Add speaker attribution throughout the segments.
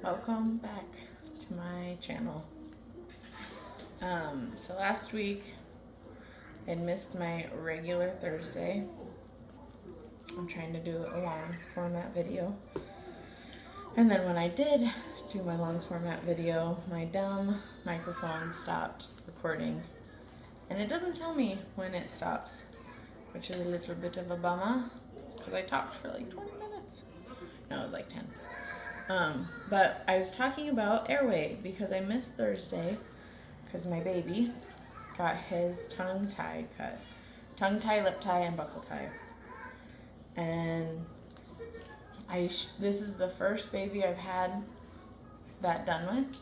Speaker 1: Welcome back to my channel. So last week I missed my regular Thursday. I'm trying to do a long format video. And then when I did do my long format video, my dumb microphone stopped recording. And it doesn't tell me when it stops, which is a little bit of a bummer because I talked for like 20 minutes. No, it was like 10. But I was talking about airway because I missed Thursday because my baby got his tongue tie cut. Tongue tie, lip tie, and buckle tie. And this is the first baby I've had that done with,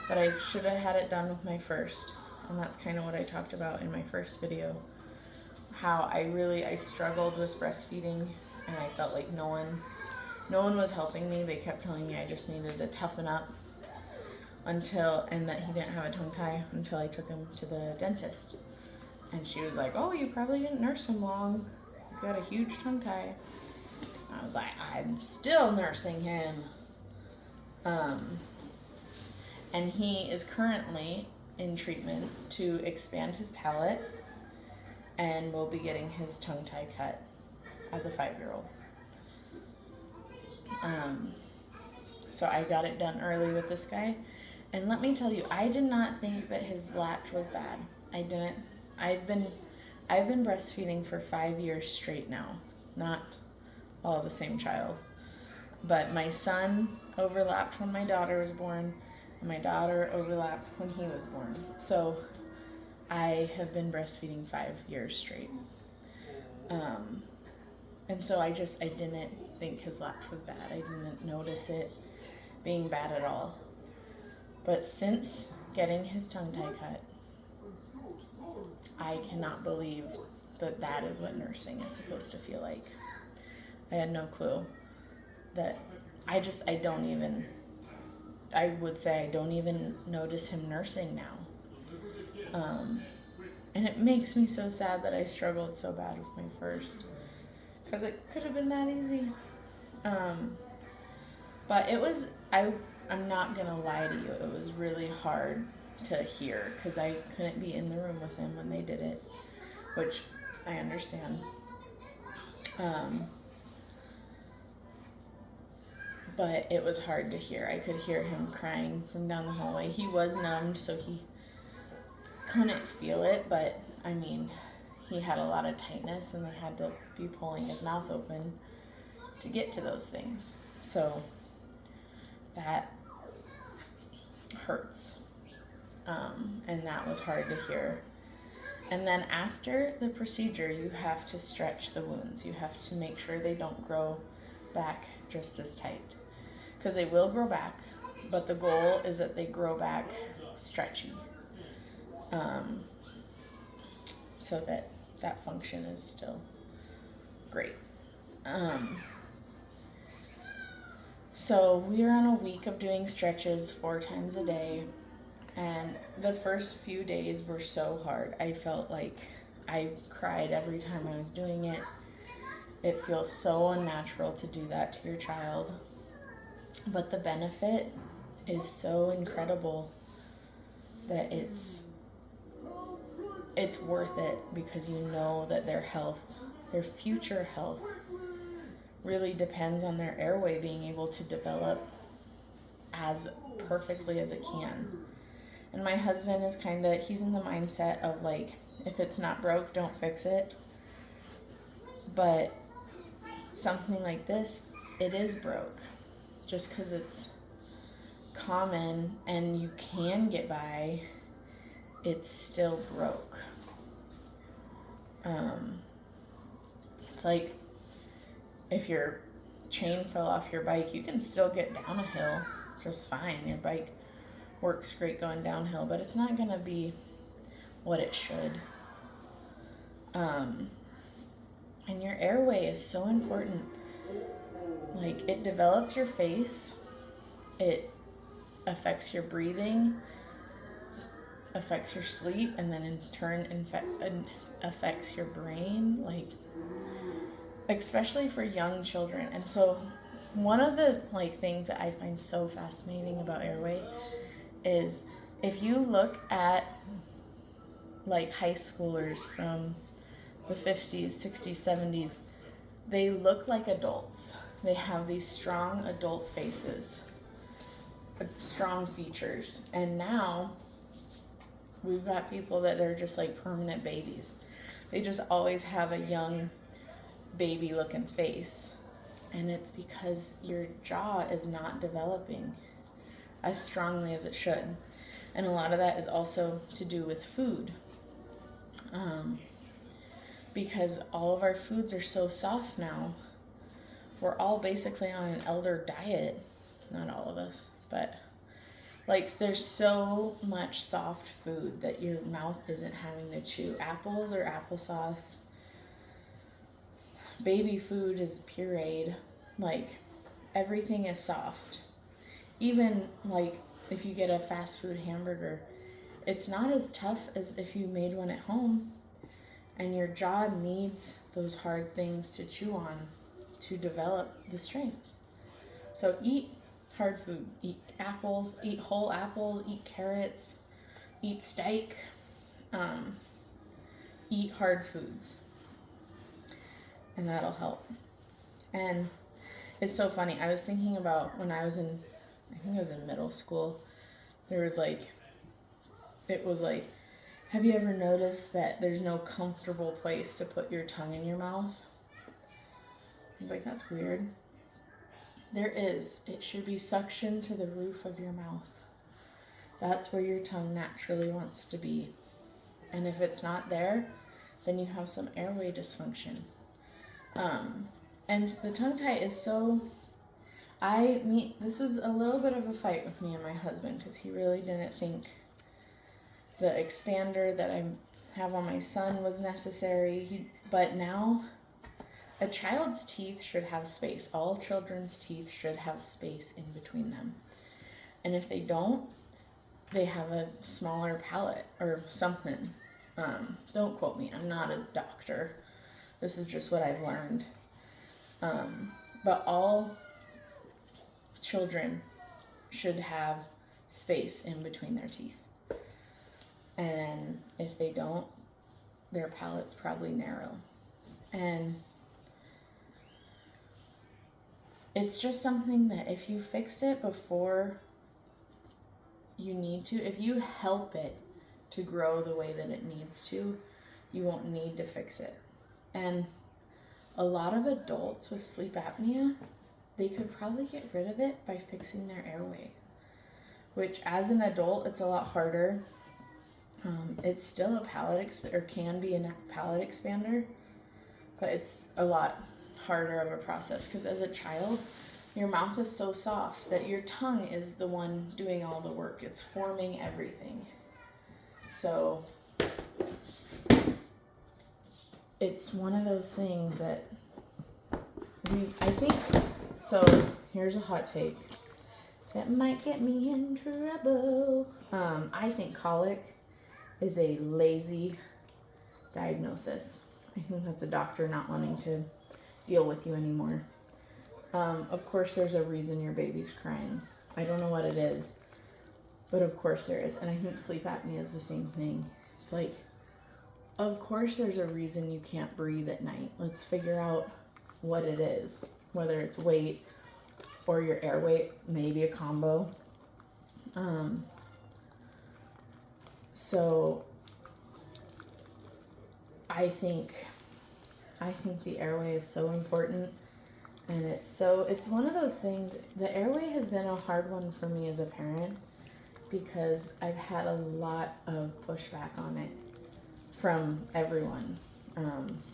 Speaker 1: but I should have had it done with my first. And that's kind of what I talked about in my first video. How I struggled with breastfeeding and I felt like no one was helping me. They kept telling me I just needed to toughen up and that he didn't have a tongue tie until I took him to the dentist. And she was like, oh, you probably didn't nurse him long. He's got a huge tongue tie. I was like, I'm still nursing him. And he is currently in treatment to expand his palate and will be getting his tongue tie cut as a 5-year-old. So I got it done early with this guy. And let me tell you, I did not think that his latch was bad. I didn't. I've been breastfeeding for 5 years straight now. Not all the same child. But my son overlapped when my daughter was born, and my daughter overlapped when he was born. So I have been breastfeeding 5 years straight. And so I didn't think his latch was bad. I didn't notice it being bad at all. But since getting his tongue tie cut, I cannot believe that is what nursing is supposed to feel like. I had no clue that I would say I don't even notice him nursing now. And it makes me so sad that I struggled so bad with my first, because it could have been that easy. But I'm not gonna lie to you, it was really hard to hear because I couldn't be in the room with him when they did it, which I understand. But it was hard to hear. I could hear him crying from down the hallway. He was numbed, so he couldn't feel it, but I mean, he had a lot of tightness and they had to be pulling his mouth open to get to those things. So that hurts. And that was hard to hear. And then after the procedure, you have to stretch the wounds. You have to make sure they don't grow back just as tight. Because they will grow back, but the goal is that they grow back stretchy. So that function is still great. So we are on a week of doing stretches 4 times a day. And the first few days were so hard. I felt like I cried every time I was doing it. It feels so unnatural to do that to your child. But the benefit is so incredible that it's worth it, because you know that their health, their future health, really depends on their airway being able to develop as perfectly as it can. And my husband is he's in the mindset of like, if it's not broke, don't fix it. But something like this, it is broke. Just because it's common and you can get by, it's still broke. It's like if your chain fell off your bike, you can still get down a hill just fine. Your bike works great going downhill, but it's not gonna be what it should. And your airway is so important. Like, it develops your face, it affects your breathing, affects your sleep, and then in turn affects your brain, like, especially for young children. And so one of the like things that I find so fascinating about airway is if you look at like high schoolers from the 50s, 60s, 70s, they look like adults. They have these strong adult faces, strong features. And now we've got people that are just like permanent babies. They just always have a young baby looking face. And it's because your jaw is not developing as strongly as it should. And a lot of that is also to do with food. Because all of our foods are so soft now. We're all basically on an elder diet. Not all of us, but like there's so much soft food that your mouth isn't having to chew. Apples or applesauce. Baby food is pureed. Like everything is soft. Even like if you get a fast food hamburger, it's not as tough as if you made one at home. And your jaw needs those hard things to chew on to develop the strength. So eat hard food. Eat apples, eat whole apples, eat carrots, eat steak, eat hard foods. And that'll help. And it's so funny. I was thinking about when I think I was in middle school, there was like, it was like, have you ever noticed that there's no comfortable place to put your tongue in your mouth? I was like, that's weird. There is. It should be suctioned to the roof of your mouth. That's where your tongue naturally wants to be. And if it's not there, then you have some airway dysfunction. And the tongue tie is so, this was a little bit of a fight with me and my husband because he really didn't think the expander that I have on my son was necessary. But now a child's teeth should have space. All children's teeth should have space in between them. And if they don't, they have a smaller palate or something. Don't quote me. I'm not a doctor. This is just what I've learned. But all children should have space in between their teeth. And if they don't, their palate's probably narrow. And it's just something that if you fix it before you need to, if you help it to grow the way that it needs to, you won't need to fix it. And a lot of adults with sleep apnea, they could probably get rid of it by fixing their airway, which as an adult, it's a lot harder. It's still a can be a palate expander, but it's a lot harder of a process because as a child, your mouth is so soft that your tongue is the one doing all the work. It's forming everything. So it's one of those things that so here's a hot take that might get me in trouble. I think colic is a lazy diagnosis. I think that's a doctor not wanting to deal with you anymore. Of course there's a reason your baby's crying. I don't know what it is, but of course there is. And I think sleep apnea is the same thing. It's like, of course there's a reason you can't breathe at night. Let's figure out what it is, whether it's weight or your airway, maybe a combo. So I think the airway is so important, and it's one of those things. The airway has been a hard one for me as a parent because I've had a lot of pushback on it from everyone.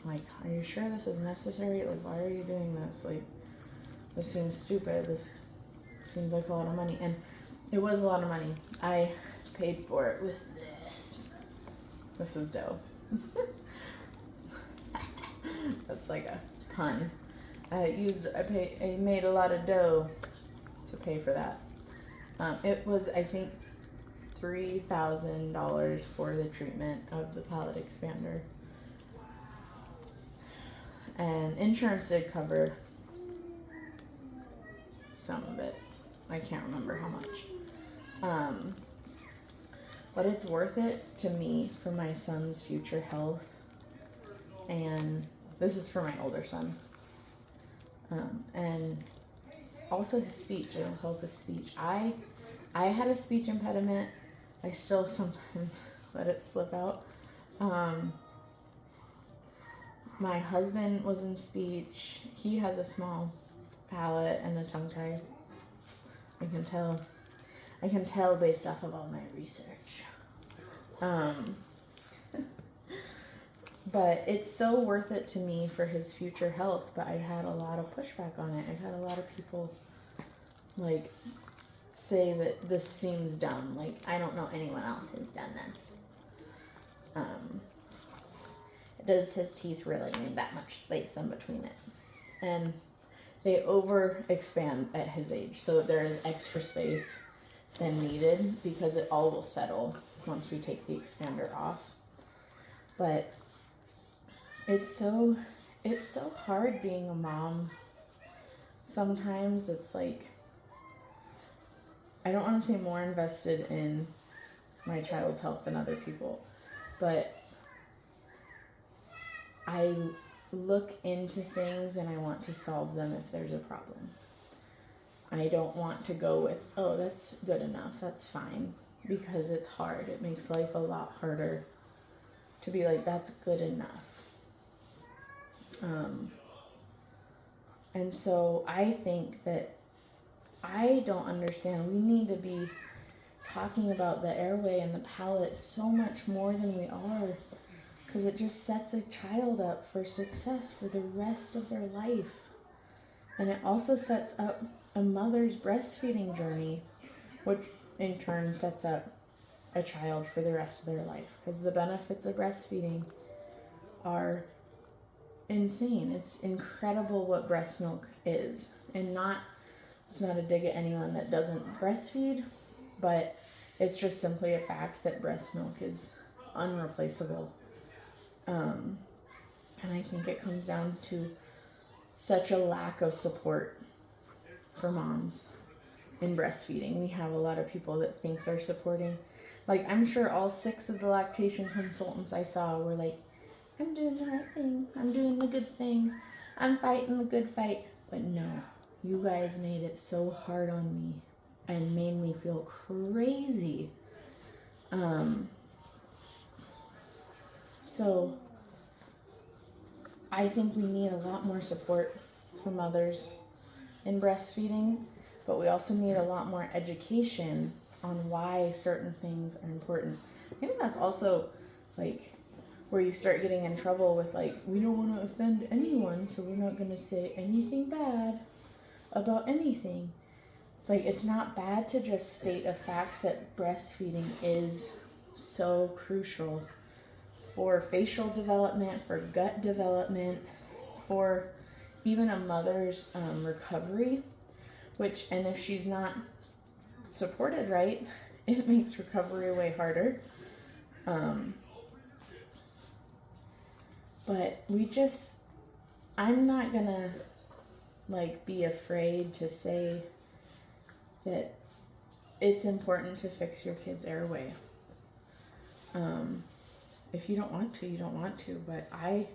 Speaker 1: Like, are you sure this is necessary? Like, why are you doing this? Like, this seems stupid. This seems like a lot of money. And it was a lot of money. I paid for it with this. This is dough. That's like a pun. I made a lot of dough to pay for that. It was, I think, $3,000 for the treatment of the palate expander. And insurance did cover some of it. I can't remember how much. But it's worth it to me for my son's future health. And this is for my older son. And also his speech. It'll help his speech. I had a speech impediment. I still sometimes let it slip out. My husband was in speech. He has a small palate and a tongue tie. I can tell based off of all my research. But it's so worth it to me for his future health. But I've had a lot of pushback on it. I've had a lot of people like say that this seems dumb. Like, I don't know anyone else who's done this. Does his teeth really need that much space in between it? And they over expand at his age, so there is extra space than needed because it all will settle once we take the expander off. But it's so hard being a mom. Sometimes it's like, I don't want to say more invested in my child's health than other people, but I look into things and I want to solve them if there's a problem. I don't want to go with, oh, that's good enough, that's fine, because it's hard. It makes life a lot harder to be like, that's good enough. And so I think that I don't understand. We need to be talking about the airway and the palate so much more than we are, because it just sets a child up for success for the rest of their life. And it also sets up a mother's breastfeeding journey, which in turn sets up a child for the rest of their life, because the benefits of breastfeeding are insane. It's incredible what breast milk is. And it's not a dig at anyone that doesn't breastfeed, but it's just simply a fact that breast milk is unreplaceable. And I think it comes down to such a lack of support for moms in breastfeeding. We have a lot of people that think they're supporting. Like, I'm sure all 6 of the lactation consultants I saw were like, I'm doing the right thing. I'm doing the good thing. I'm fighting the good fight. But no, you guys made it so hard on me and made me feel crazy. So I think we need a lot more support for mothers in breastfeeding, but we also need a lot more education on why certain things are important. I think that's also like where you start getting in trouble with, like, we don't want to offend anyone, so we're not going to say anything bad about anything. It's like, it's not bad to just state a fact that breastfeeding is so crucial for facial development, for gut development, for even a mother's recovery, and if she's not supported right, it makes recovery way harder. But I'm not gonna be afraid to say that it's important to fix your kid's airway. If you don't want to, you don't want to, but I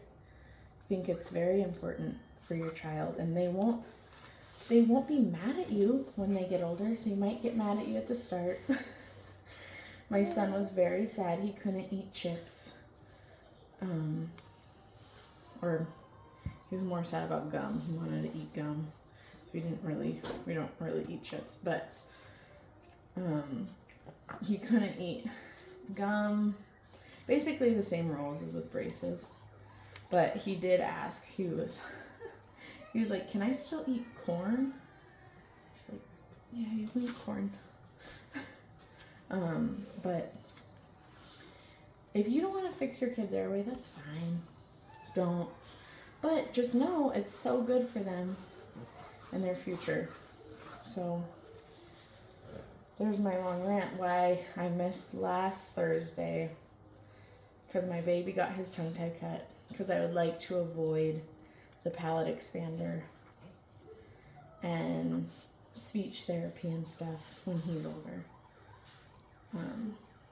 Speaker 1: think it's very important for your child, and they won't be mad at you when they get older. They might get mad at you at the start. My son was very sad he couldn't eat chips. Or he was more sad about gum. He wanted to eat gum. So we don't really eat chips, but he couldn't eat gum. Basically the same rules as with braces. But he did ask, he was like, can I still eat corn? He's like, yeah, you can eat corn. But if you don't want to fix your kid's airway, that's fine. Don't. But just know it's so good for them and their future. So there's my long rant why I missed last Thursday, because my baby got his tongue tie cut, because I would like to avoid the palate expander. And speech therapy and stuff when he's older.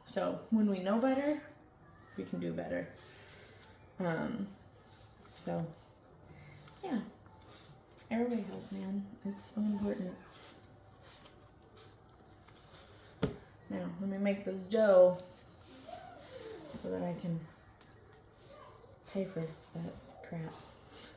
Speaker 1: So when we know better, we can do better. So yeah, airway health, man, it's so important. Now let me make this dough so that I can pay for that crap.